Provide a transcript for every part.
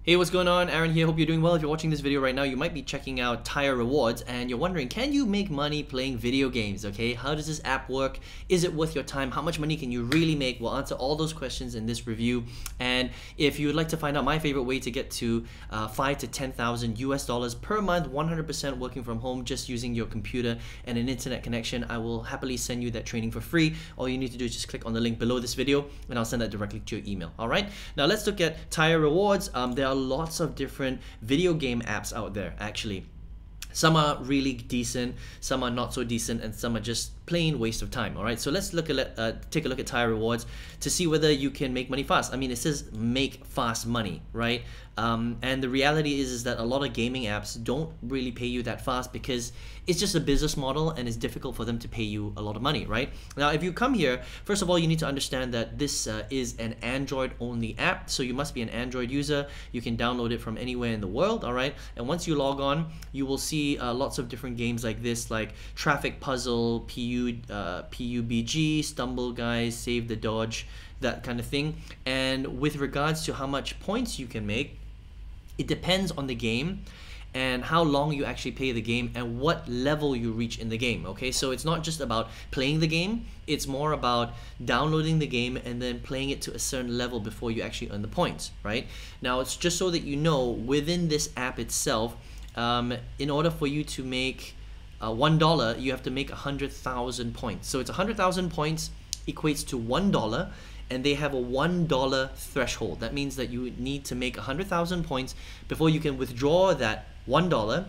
Hey, what's going on? Aaron here. Hope you're doing well. If you're watching this video right now, you might be checking out TYR Rewards and you're wondering, can you make money playing video games? Okay, how does this app work? Is it worth your time? How much money can you really make? We'll answer all those questions in this review. And if you would like to find out my favorite way to get to 5 to 10,000 US dollars per month, 100% working from home, just using your computer and an internet connection, I will happily send you that training for free. All you need to do is just click on the link below this video and I'll send that directly to your email. All right. Now let's look at TYR Rewards. There are lots of different video game apps out there actually. Some are really decent, some are not so decent, and some are just plain waste of time. All right, so let's take a look at TYR Rewards to see whether you can make money fast. I mean, it says make fast money, right? And the reality is that a lot of gaming apps don't really pay you that fast because it's just a business model and it's difficult for them to pay you a lot of money, right? Now, if you come here, first of all, you need to understand that this is an Android-only app, so you must be an Android user. You can download it from anywhere in the world, all right? And once you log on, you will see lots of different games like this, like Traffic Puzzle, PUBG, Stumble Guys, Save the Dodge, that kind of thing. And with regards to how much points you can make, it depends on the game and how long you actually play the game and what level you reach in the game. Okay, so it's not just about playing the game, it's more about downloading the game and then playing it to a certain level before you actually earn the points, right? Now, it's just so that you know, within this app itself, in order for you to make $1, you have to make 100,000 points. So it's 100,000 points equates to $1, and they have a $1 threshold. That means that you need to make 100,000 points before you can withdraw that $1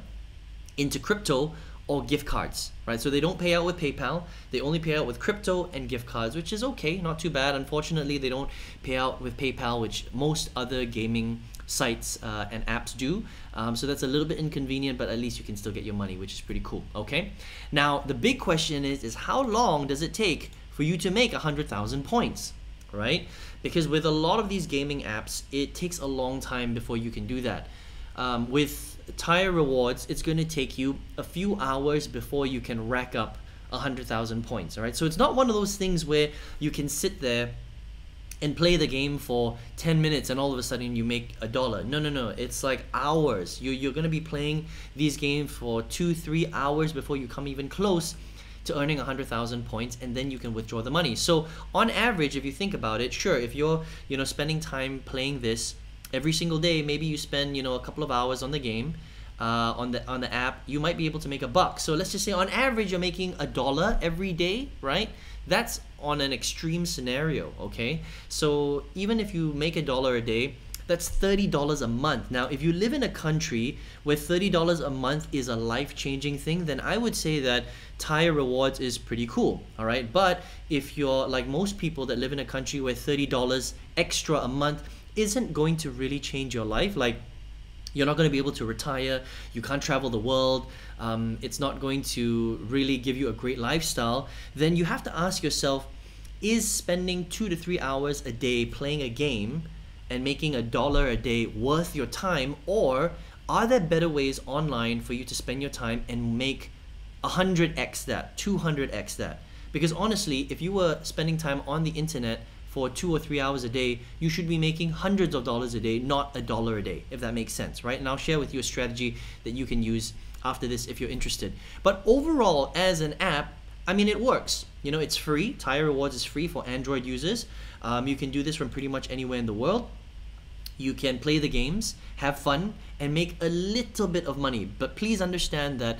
into crypto or gift cards, right? So they don't pay out with PayPal, they only pay out with crypto and gift cards, which is okay, not too bad. Unfortunately, they don't pay out with PayPal, which most other gaming sites and apps do. So that's a little bit inconvenient, but at least you can still get your money, which is pretty cool, okay? Now, the big question is how long does it take for you to make 100,000 points, right? Because with a lot of these gaming apps, it takes a long time before you can do that. With TYR Rewards, it's going to take you a few hours before you can rack up 100,000 points, all right? So it's not one of those things where you can sit there and play the game for 10 minutes and all of a sudden you make $1. No, it's like hours. You're going to be playing these games for 2-3 hours before you come even close to earning 100,000 points, and then you can withdraw the money. So on average, if you think about it, sure, if you're spending time playing this every single day, maybe you spend a couple of hours on the game, on the app, you might be able to make $1. So let's just say on average you're making $1 every day, right? That's on an extreme scenario, okay? So even if you make $1 a day, that's $30 a month. Now, if you live in a country where $30 a month is a life-changing thing, then I would say that TYR Rewards is pretty cool, all right? But if you're like most people that live in a country where $30 extra a month isn't going to really change your life, like you're not going to be able to retire, you can't travel the world, it's not going to really give you a great lifestyle, then you have to ask yourself, is spending 2 to 3 hours a day playing a game and making $1 a day worth your time, or are there better ways online for you to spend your time and make 100x that, 200x that? Because honestly, if you were spending time on the internet for 2 or 3 hours a day, you should be making hundreds of dollars a day, not $1 a day, if that makes sense, right? And I'll share with you a strategy that you can use after this if you're interested. But overall, as an app, I mean, it works. It's free. TYR Rewards is free for Android users. You can do this from pretty much anywhere in the world. You can play the games, have fun, and make a little bit of money. But please understand that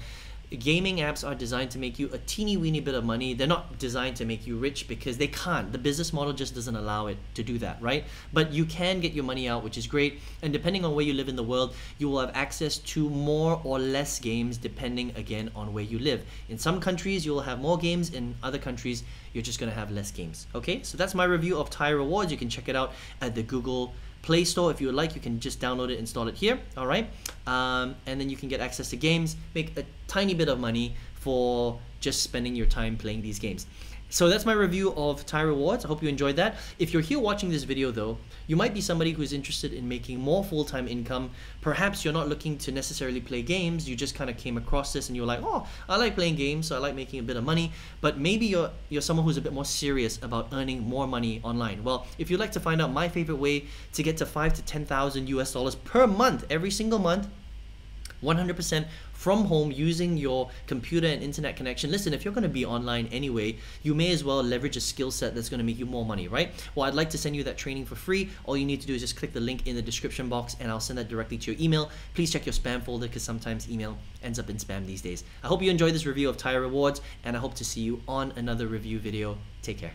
gaming apps are designed to make you a teeny weeny bit of money. They're not designed to make you rich because they can't. The business model just doesn't allow it to do that, right? But you can get your money out, which is great. And depending on where you live in the world, you will have access to more or less games depending, again, on where you live. In some countries, you'll have more games. In other countries, you're just going to have less games. Okay, so that's my review of TYR Rewards. You can check it out at the Google Play Store. If you would like, you can just download it, install it here, all right? And then you can get access to games, make a tiny bit of money for just spending your time playing these games. So that's my review of TYR Rewards. I hope you enjoyed that. If you're here watching this video though, you might be somebody who's interested in making more full-time income. Perhaps you're not looking to necessarily play games, you just kind of came across this and you're like, oh, I like playing games, so I like making a bit of money. But maybe you're someone who's a bit more serious about earning more money online. Well, if you'd like to find out my favorite way to get to 5 to 10,000 US dollars per month, every single month, 100% from home using your computer and internet connection. Listen, if you're going to be online anyway, you may as well leverage a skill set that's going to make you more money, right? Well, I'd like to send you that training for free. All you need to do is just click the link in the description box and I'll send that directly to your email. Please check your spam folder because sometimes email ends up in spam these days. I hope you enjoyed this review of TYR Rewards and I hope to see you on another review video. Take care.